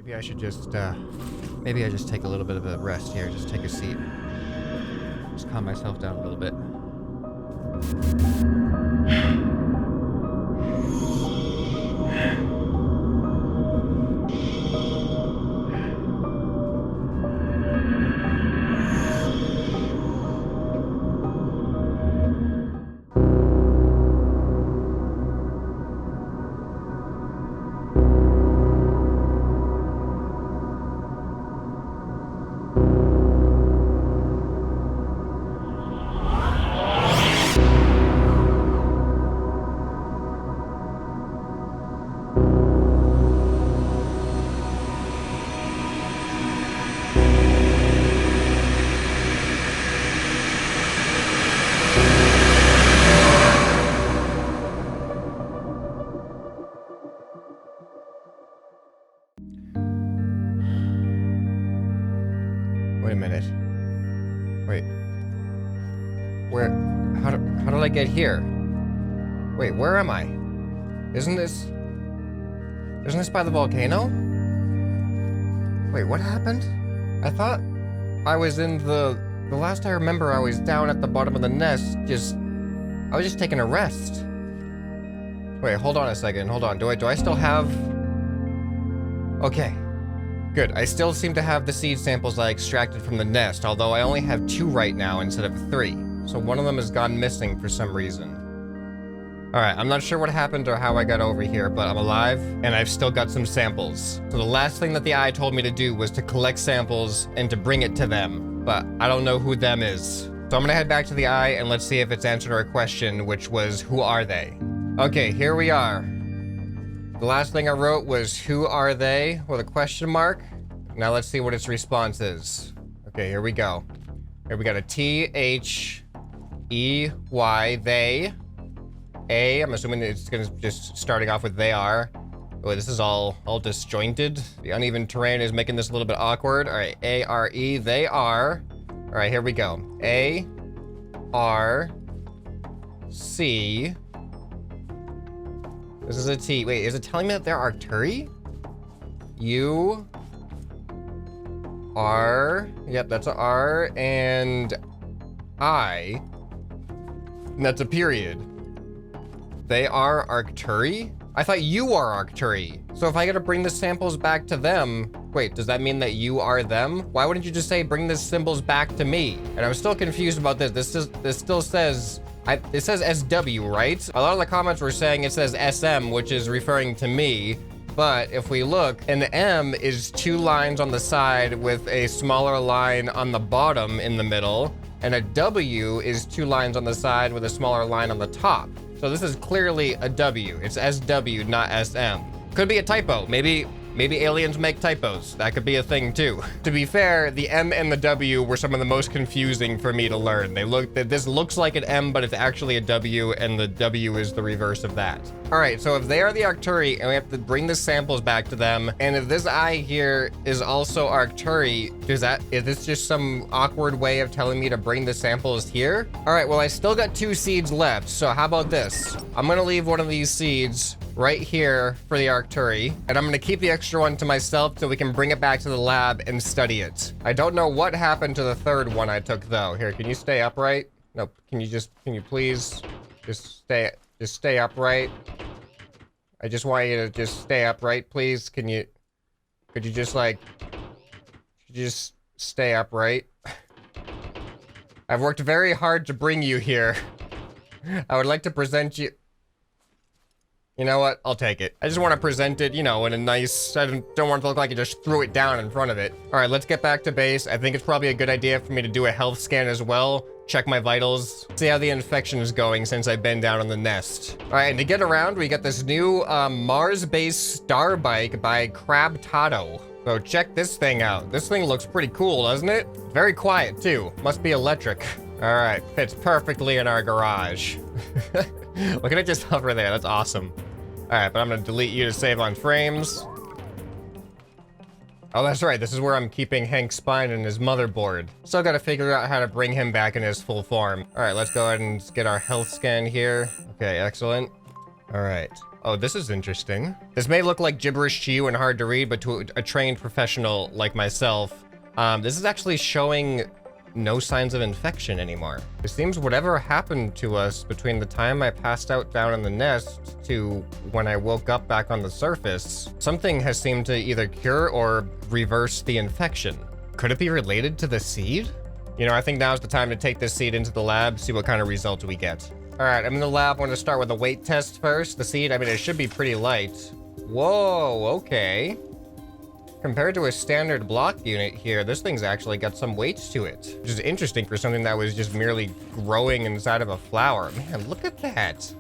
Maybe I should just, maybe I just take a little bit of a rest here. Just take a seat. Just calm myself down a little bit. Wait a minute. Wait. Where? How did I get here? Wait, where am I? Isn't this by the volcano? Wait, what happened? I thought I was in the last I remember I was down at the bottom of the nest, I was just taking a rest. Wait, hold on a second, hold on. Do I still have... Okay. Good, I still seem to have the seed samples I extracted from the nest, although I only have 2 right now instead of 3. So one of them has gone missing for some reason. Alright, I'm not sure what happened or how I got over here, but I'm alive, and I've still got some samples. So the last thing that the eye told me to do was to collect samples and to bring it to them, but I don't know who them is. So I'm gonna head back to the eye and let's see if it's answered our question, which was, who are they? Okay, here we are. The last thing I wrote was, who are they? With a question mark. Now let's see what its response is. Okay, here we go. Here we got a T-H-E-Y, they. A, I'm assuming it's gonna just starting off with they are. Oh, this is all disjointed. The uneven terrain is making this a little bit awkward. All right, A-R-E, they are. All right, here we go. A-R-C. This is a T. Wait, is it telling me that they're Arcturi? U R. Yep, that's a R. And I. And that's a period. They are Arcturi? I thought you are Arcturi. So if I gotta bring the samples back to them, wait, does that mean that you are them? Why wouldn't you just say bring the symbols back to me? And I'm still confused about this. This still says... it says SW, right? A lot of the comments were saying it says SM, which is referring to me. But if we look, an M is 2 lines on the side with a smaller line on the bottom in the middle. And a W is 2 lines on the side with a smaller line on the top. So this is clearly a W. It's SW, not SM. Could be a typo. Maybe aliens make typos. That could be a thing too. To be fair, the M and the W were some of the most confusing for me to learn. This looks like an M, but it's actually a W, and the W is the reverse of that. All right, so if they are the Arcturi, and we have to bring the samples back to them, and if this eye here is also Arcturi, is this just some awkward way of telling me to bring the samples here? All right, well, I still got 2 seeds left, so how about this? I'm gonna leave one of these seeds right here for the Arcturi, and I'm gonna keep the extra one to myself so we can bring it back to the lab and study it. I don't know what happened to the 3rd one I took though. Here, can you stay upright? Nope. Can you please just stay upright? I just want you to just stay upright, please. Could you just stay upright? I've worked very hard to bring you here. I would like to present you. You know what? I'll take it. I just want to present it, you know, in a nice... I don't want it to look like you just threw it down in front of it. All right, let's get back to base. I think it's probably a good idea for me to do a health scan as well. Check my vitals. See how the infection is going since I've been down on the nest. All right, and to get around, we got this new Mars-based star bike by Crab Tato. So check this thing out. This thing looks pretty cool, doesn't it? Very quiet, too. Must be electric. All right, fits perfectly in our garage. Look at it just hover there. That's awesome. All right, but I'm gonna delete you to save on frames. Oh, that's right. This is where I'm keeping Hank's spine and his motherboard. Still gotta figure out how to bring him back in his full form. All right, let's go ahead and get our health scan here. Okay, excellent. All right. Oh, this is interesting. This may look like gibberish to you and hard to read, but to a trained professional like myself, this is actually showing no signs of infection anymore. It seems whatever happened to us between the time I passed out down in the nest to when I woke up back on the surface, something has seemed to either cure or reverse the infection. Could it be related to the seed? You know, I think now's the time to take this seed into the lab, see what kind of results we get. All right, I'm in the lab. I'm gonna start with a weight test first. The seed, I mean, it should be pretty light. Whoa, okay. Compared to a standard block unit here, this thing's actually got some weight to it, which is interesting for something that was just merely growing inside of a flower. Man, look at that.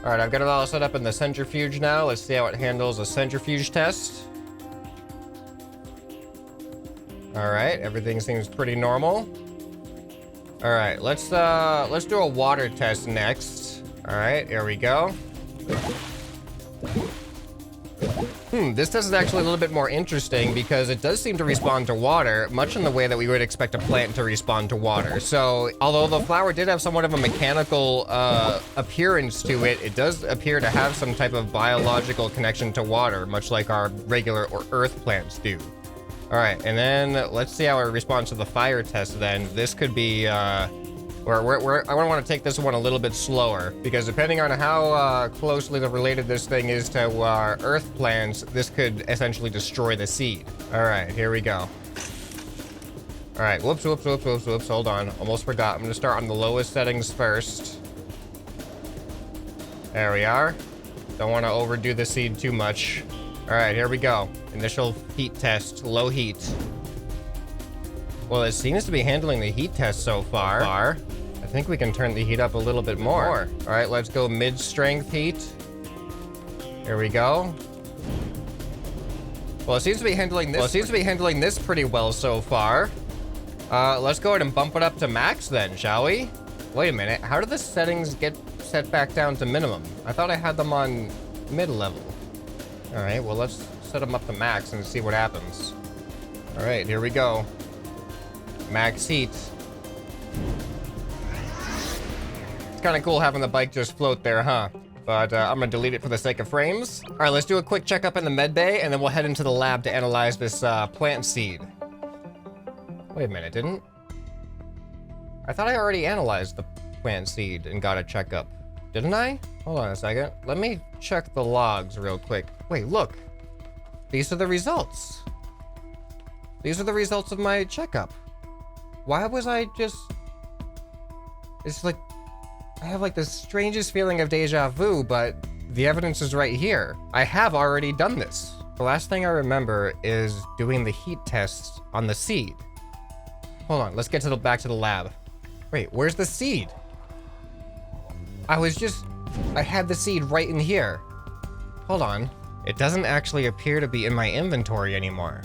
All right, I've got it all set up in the centrifuge now. Let's see how it handles a centrifuge test. All right, everything seems pretty normal. All right, let's do a water test next. All right, here we go. This test is actually a little bit more interesting because it does seem to respond to water, much in the way that we would expect a plant to respond to water. So, although the flower did have somewhat of a mechanical appearance to it, it does appear to have some type of biological connection to water, much like our regular or earth plants do. All right, and then let's see how it responds to the fire test then. This could be, I want to take this one a little bit slower, because depending on how closely related this thing is to earth plants, this could essentially destroy the seed. All right, here we go. All right, whoops, hold on. Almost forgot. I'm gonna start on the lowest settings first. There we are. Don't want to overdo the seed too much. All right, here we go. Initial heat test, low heat. Well, it seems to be handling the heat test so far. I think we can turn the heat up a little bit more. All right, let's go mid-strength heat. Here we go. Well, it seems to be handling this. Pretty well so far. Let's go ahead and bump it up to max then, shall we? Wait a minute. How did the settings get set back down to minimum? I thought I had them on mid-level. All right, well, let's set them up to max and see what happens. All right, here we go. Max heat. It's kind of cool having the bike just float there, huh? But I'm gonna delete it for the sake of frames. All right, let's do a quick checkup in the med bay, and then we'll head into the lab to analyze this plant seed. Wait a minute, didn't? I thought I already analyzed the plant seed and got a checkup. Didn't I? Hold on a second. Let me check the logs real quick. Wait, look. These are the results. These are the results of my checkup. Why was I just... It's like... I have like the strangest feeling of deja vu, but the evidence is right here. I have already done this. The last thing I remember is doing the heat tests on the seed. Hold on, let's get to back to the lab. Wait, where's the seed? I had the seed right in here. Hold on. It doesn't actually appear to be in my inventory anymore.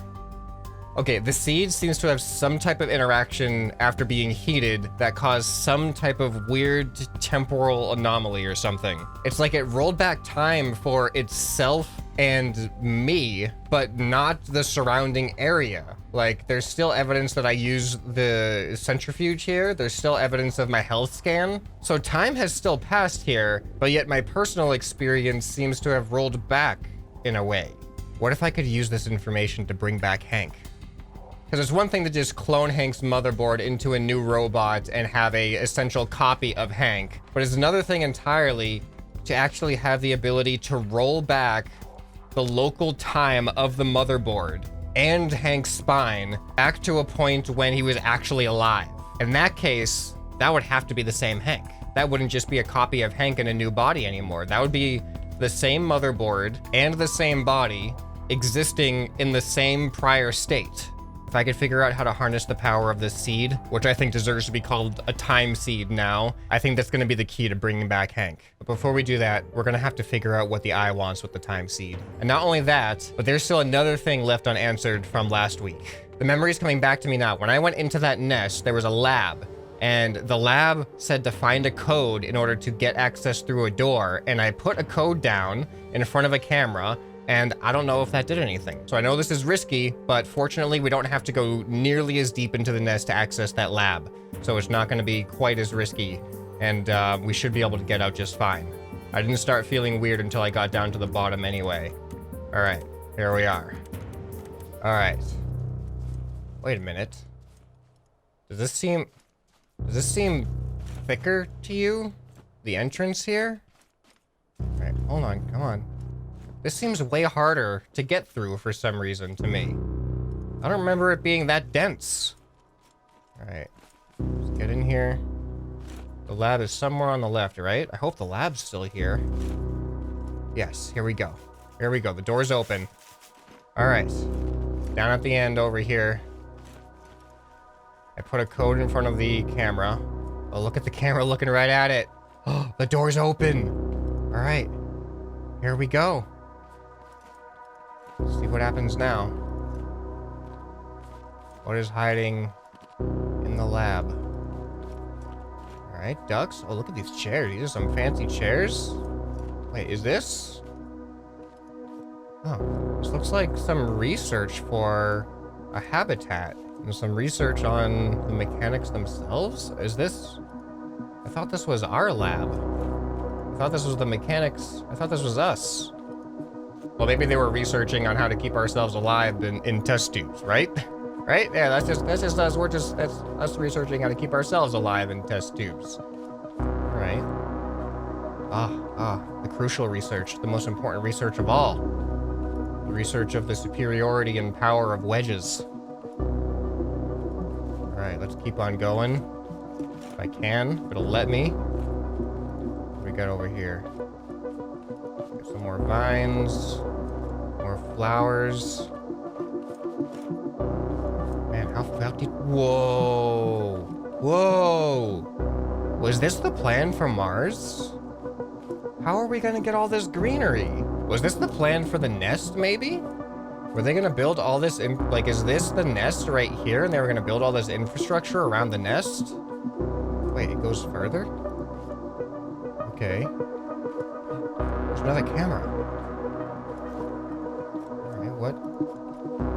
Okay, the seed seems to have some type of interaction after being heated that caused some type of weird temporal anomaly or something. It's like it rolled back time for itself and me, but not the surrounding area. Like, there's still evidence that I use the centrifuge here. There's still evidence of my health scan. So time has still passed here, but yet my personal experience seems to have rolled back in a way. What if I could use this information to bring back Hank? Because it's one thing to just clone Hank's motherboard into a new robot and have a essential copy of Hank, but it's another thing entirely to actually have the ability to roll back the local time of the motherboard and Hank's spine back to a point when he was actually alive. In that case, that would have to be the same Hank. That wouldn't just be a copy of Hank in a new body anymore. That would be the same motherboard and the same body existing in the same prior state. If I could figure out how to harness the power of this seed, which I think deserves to be called a time seed now, I think that's going to be the key to bringing back Hank. But before we do that, we're going to have to figure out what the eye wants with the time seed. And not only that, but there's still another thing left unanswered from last week. The memory's coming back to me now. When I went into that nest, there was a lab, and the lab said to find a code in order to get access through a door, and I put a code down in front of a camera, and I don't know if that did anything. So I know this is risky, but fortunately we don't have to go nearly as deep into the nest to access that lab. So it's not going to be quite as risky, and we should be able to get out just fine. I didn't start feeling weird until I got down to the bottom anyway. All right, here we are. All right. Wait a minute. Does this seem thicker to you? The entrance here? All right, hold on, come on. This seems way harder to get through for some reason to me. I don't remember it being that dense. All right, let's get in here. The lab is somewhere on the left, right? I hope the lab's still here. Yes, here we go. Here we go, the door's open. All right, down at the end over here. I put a code in front of the camera. Oh, look at the camera looking right at it. Oh, the door's open. All right, here we go. Let's see what happens now. What is hiding in the lab? All right, ducks. Oh, look at these chairs. These are some fancy chairs. Wait, is this? Oh, this looks like some research for a habitat. And some research on the mechanics themselves? Is this? I thought this was our lab. I thought this was the mechanics. I thought this was us. Well, maybe they were researching on how to keep ourselves alive in test tubes, right? Right? Yeah, that's just us. That's us researching how to keep ourselves alive in test tubes. All right. The crucial research, the most important research of all. The research of the superiority and power of wedges. All right, let's keep on going. If I can, if it'll let me. What do we got over here? Get some more vines, more flowers. Man, how deep? Whoa! Whoa! Was this the plan for Mars? How are we gonna get all this greenery? Was this the plan for the nest, maybe? Were they gonna build all this in, like, is this the nest right here and they were gonna build all this infrastructure around the nest? Wait, it goes further? Okay. There's another camera. Alright, what?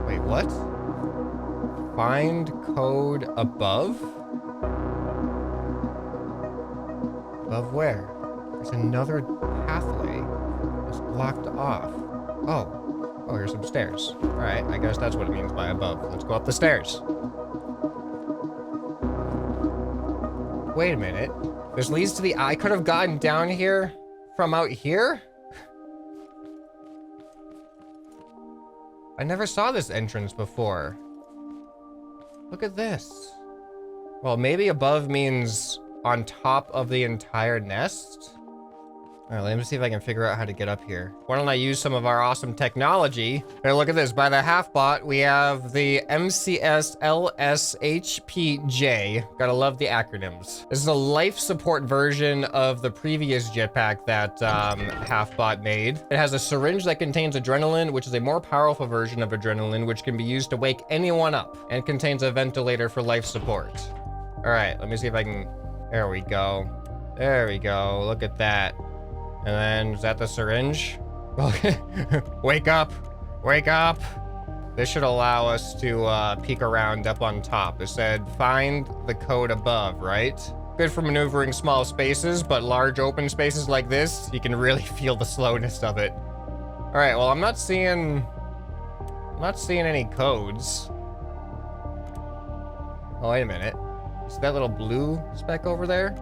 Wait, what? Find code above? Above where? There's another pathway that's blocked off. Oh, here's some stairs. All right, I guess that's what it means by above. Let's go up the stairs. Wait a minute. This leads to the... I could have gotten down here from out here? I never saw this entrance before. Look at this. Well, maybe above means on top of the entire nest? All right, let me see if I can figure out how to get up here. Why don't I use some of our awesome technology? Here, look at this. By the half-bot, we have the MCS LSHPJ. Gotta love the acronyms. This is a life support version of the previous jetpack that half-bot made. It has a syringe that contains adrenaline, which is a more powerful version of adrenaline, which can be used to wake anyone up, and contains a ventilator for life support. All right, let me see if I can... There we go. There we go. Look at that. And then, is that the syringe? Wake up! Wake up! This should allow us to peek around up on top. It said, find the code above, right? Good for maneuvering small spaces, but large open spaces like this, you can really feel the slowness of it. All right, well, I'm not seeing any codes. Oh, wait a minute. See that little blue speck over there?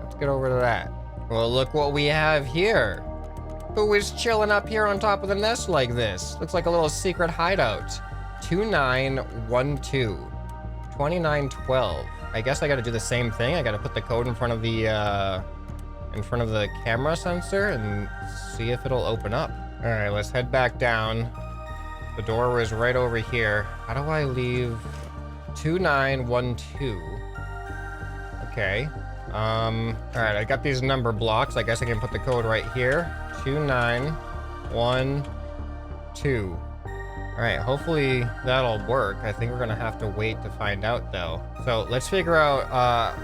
Let's get over to that. Well, look what we have here. Who is chilling up here on top of the nest like this? Looks like a little secret hideout. 2912. 2912. I guess I gotta do the same thing. I gotta put the code in front of the camera sensor and see if it'll open up. All right, let's head back down. The door was right over here. How do I leave 2912? Okay. All right, I got these number blocks. I guess I can put the code right here. 2912. All right, hopefully that'll work. I think we're gonna have to wait to find out though. So let's figure out,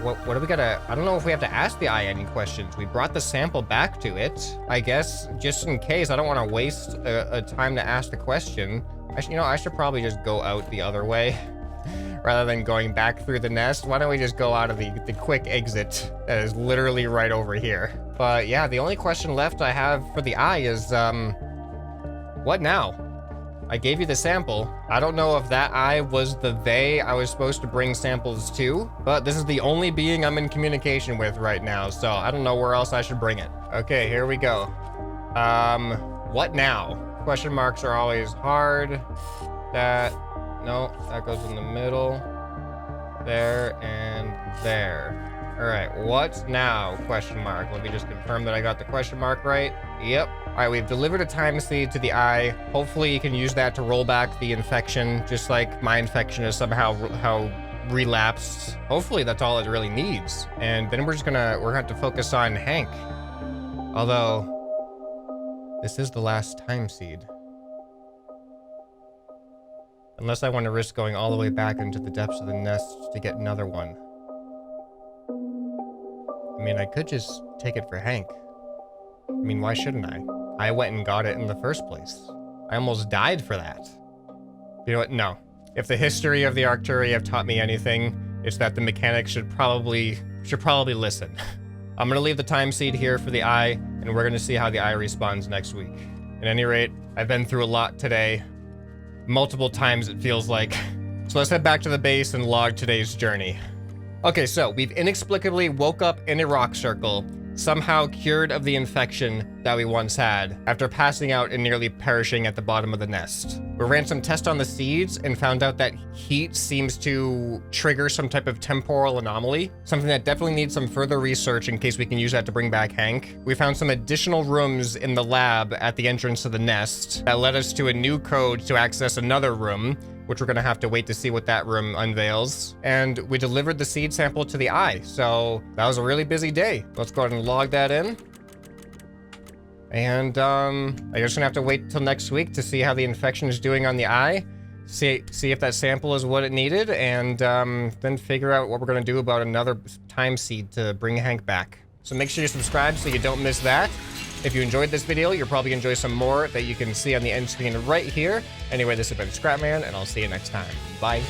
what do we gotta, I don't know if we have to ask the eye any questions. We brought the sample back to it. I guess just in case, I don't wanna waste a time to ask the question. I should probably just go out the other way. rather than going back through the nest. Why don't we just go out of the quick exit that is literally right over here? But yeah, the only question left I have for the eye is, what now? I gave you the sample. I don't know if that eye was the they I was supposed to bring samples to, but this is the only being I'm in communication with right now, so I don't know where else I should bring it. Okay, here we go. What now? Question marks are always hard. No, that goes in the middle. There and there. All right, what now? Question mark. Let me just confirm that I got the question mark right. Yep. All right, we've delivered a time seed to the eye. Hopefully you can use that to roll back the infection, just like my infection is somehow relapsed. Hopefully that's all it really needs. And then we're gonna have to focus on Hank. Although, this is the last time seed. Unless I want to risk going all the way back into the depths of the nest to get another one. I mean, I could just take it for Hank. I mean, why shouldn't I? I went and got it in the first place. I almost died for that. You know what? No. If the history of the Arcturi have taught me anything, it's that the mechanics should probably listen. I'm gonna leave the time seed here for the eye, and we're gonna see how the eye responds next week. At any rate, I've been through a lot today. Multiple times it feels like. So let's head back to the base and log today's journey. Okay, so we've inexplicably woke up in a rock circle, somehow cured of the infection that we once had, after passing out and nearly perishing at the bottom of the nest. We ran some tests on the seeds and found out that heat seems to trigger some type of temporal anomaly, something that definitely needs some further research in case we can use that to bring back Hank. We found some additional rooms in the lab at the entrance to the nest that led us to a new code to access another room, which we're gonna have to wait to see what that room unveils. And we delivered the seed sample to the eye, so that was a really busy day. Let's go ahead and log that in. And I guess gonna have to wait till next week to see how the infection is doing on the eye, see if that sample is what it needed, and then figure out what we're gonna do about another time seed to bring Hank back. So make sure you subscribe so you don't miss that. If you enjoyed this video, you'll probably enjoy some more that you can see on the end screen right here. Anyway, this has been ScrapMan, and I'll see you next time. Bye.